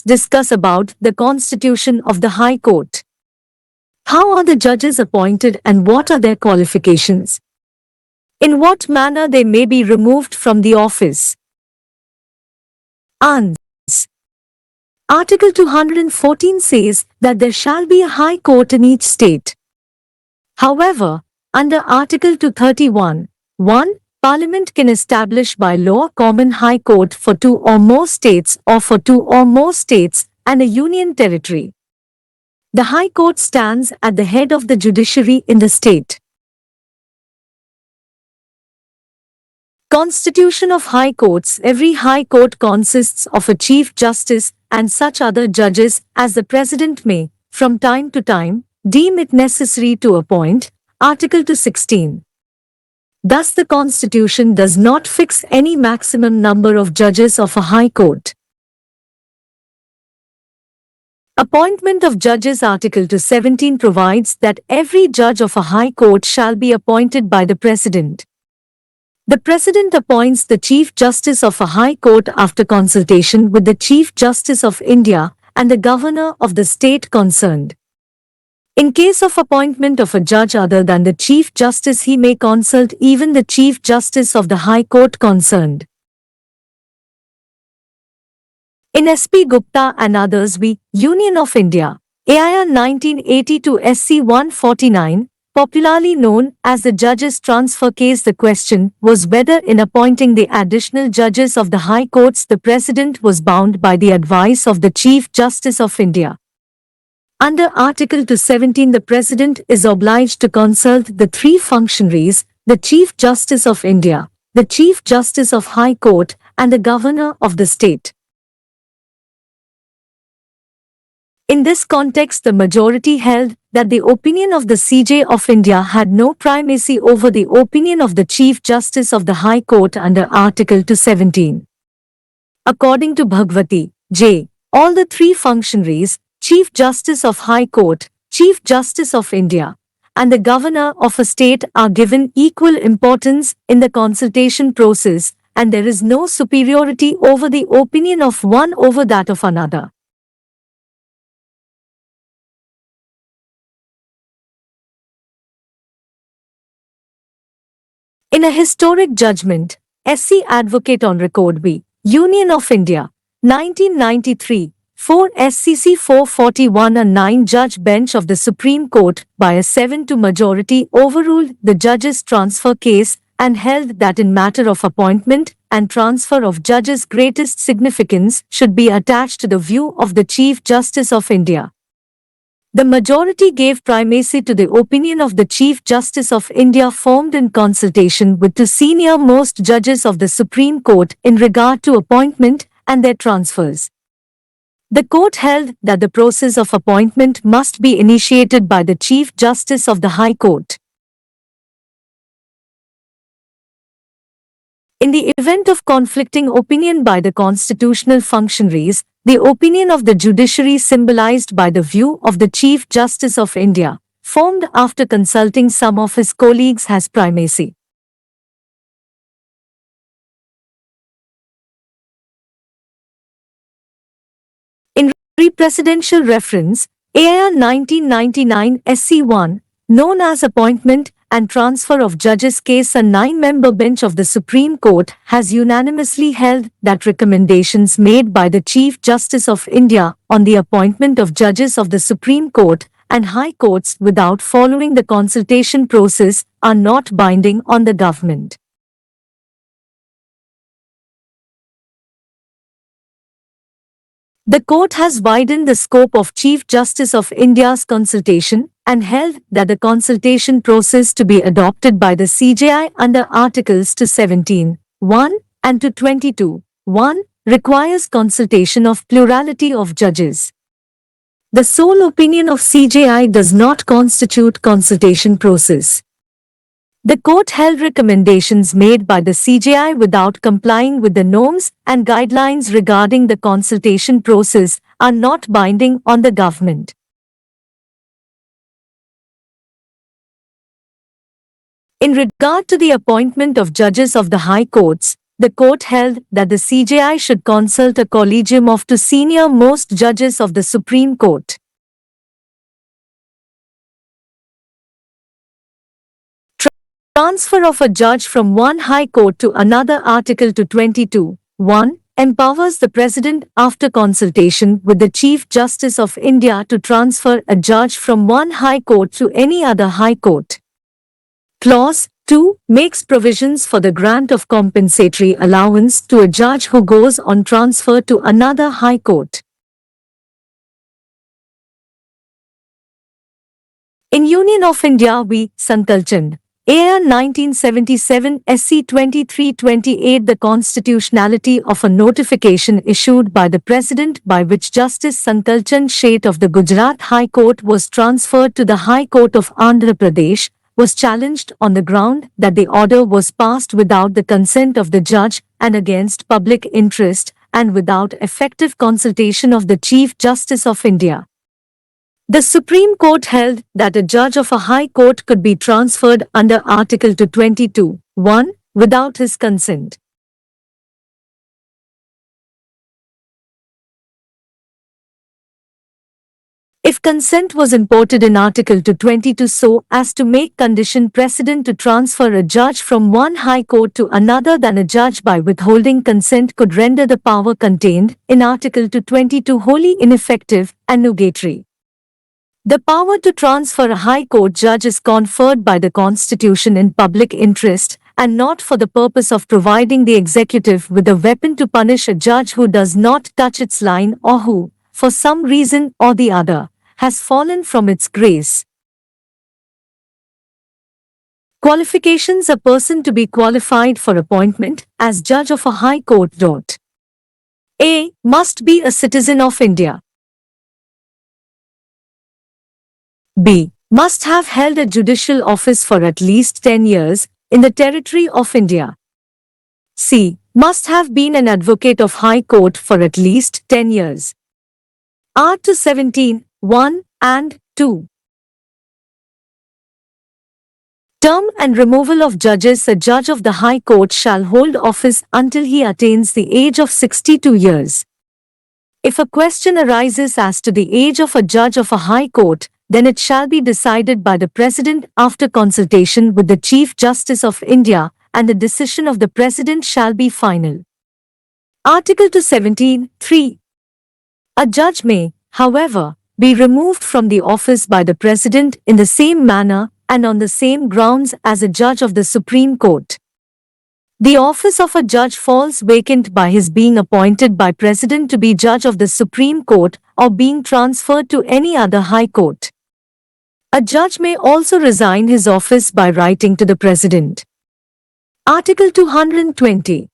discuss about the constitution of the High Court. How are the judges appointed and what are their qualifications? In what manner they may be removed from the office? Ans. Article 214 says that there shall be a High Court in each state. However, under Article 231, 1, Parliament can establish by law a common High Court for two or more states or for two or more states and a union territory. The High Court stands at the head of the judiciary in the state. Constitution of High Courts. Every High Court consists of a Chief Justice and such other judges as the President may, from time to time, deem it necessary to appoint. Article 216. Thus the Constitution does not fix any maximum number of judges of a High Court. Appointment of judges. Article 217 provides that every judge of a High Court shall be appointed by the President. The President appoints the Chief Justice of a High Court after consultation with the Chief Justice of India and the Governor of the state concerned. In case of appointment of a judge other than the Chief Justice, he may consult even the Chief Justice of the High Court concerned. In S.P. Gupta and others v. Union of India, AIR 1982 SC 149, popularly known as the Judges Transfer Case, the question was whether in appointing the additional judges of the High Courts the President was bound by the advice of the Chief Justice of India. Under Article 217, the President is obliged to consult the three functionaries, the Chief Justice of India, the Chief Justice of High Court, and the Governor of the state. In this context, the majority held that the opinion of the CJ of India had no primacy over the opinion of the Chief Justice of the High Court under Article 217. According to Bhagwati J., all the three functionaries, Chief Justice of High Court, Chief Justice of India, and the Governor of a state are given equal importance in the consultation process, and there is no superiority over the opinion of one over that of another. In a historic judgment, SC Advocate on Record v. Union of India, 1993, 4 SCC 441, a 9-judge bench of the Supreme Court by a 7-2 majority overruled the Judges Transfer Case and held that in matter of appointment and transfer of judges greatest significance should be attached to the view of the Chief Justice of India. The majority gave primacy to the opinion of the Chief Justice of India formed in consultation with the senior-most judges of the Supreme Court in regard to appointment and their transfers. The court held that the process of appointment must be initiated by the Chief Justice of the High Court. In the event of conflicting opinion by the constitutional functionaries, the opinion of the judiciary symbolized by the view of the Chief Justice of India, formed after consulting some of his colleagues, has primacy. In pre-presidential reference, AIR 1999 SC1, known as Appointment and Transfer of Judges Case, a 9-member bench of the Supreme Court has unanimously held that recommendations made by the Chief Justice of India on the appointment of judges of the Supreme Court and High Courts without following the consultation process are not binding on the government. The court has widened the scope of Chief Justice of India's consultation and held that the consultation process to be adopted by the CJI under Articles 217, 1 and 222, 1 requires consultation of plurality of judges. The sole opinion of CJI does not constitute consultation process. The court held recommendations made by the CJI without complying with the norms and guidelines regarding the consultation process are not binding on the government. In regard to the appointment of judges of the High Courts, the court held that the CJI should consult a collegium of two senior-most judges of the Supreme Court. Transfer of a judge from one high court to another. Article 222(1) empowers the President after consultation with the Chief Justice of India to transfer a judge from one high court to any other high court. Clause 2 makes provisions for the grant of compensatory allowance to a judge who goes on transfer to another high court. In Union of India v. Sankalchand, AR 1977 SC 2328, the constitutionality of a notification issued by the President by which Justice Sankalchand Sheth of the Gujarat High Court was transferred to the High Court of Andhra Pradesh was challenged on the ground that the order was passed without the consent of the judge and against public interest and without effective consultation of the Chief Justice of India. The Supreme Court held that a judge of a high court could be transferred under Article 222(1) without his consent. If consent was imported in Article 222 so as to make condition precedent to transfer a judge from one high court to another, then a judge by withholding consent could render the power contained in Article 222 wholly ineffective and nugatory. The power to transfer a high court judge is conferred by the Constitution in public interest and not for the purpose of providing the executive with a weapon to punish a judge who does not touch its line or who, for some reason or the other, has fallen from its grace. Qualifications: a person to be qualified for appointment as judge of a high court. A. Must be a citizen of India. B. Must have held a judicial office for at least 10 years in the territory of India. C. Must have been an advocate of High Court for at least 10 years. R. 217, 1 and 2. Term and removal of judges. A judge of the High Court shall hold office until he attains the age of 62 years. If a question arises as to the age of a judge of a High Court, then it shall be decided by the President after consultation with the Chief Justice of India, and the decision of the President shall be final. Article 217(3). A judge may, however, be removed from the office by the President in the same manner and on the same grounds as a judge of the Supreme Court. The office of a judge falls vacant by his being appointed by President to be judge of the Supreme Court or being transferred to any other high court. A judge may also resign his office by writing to the President. Article 220.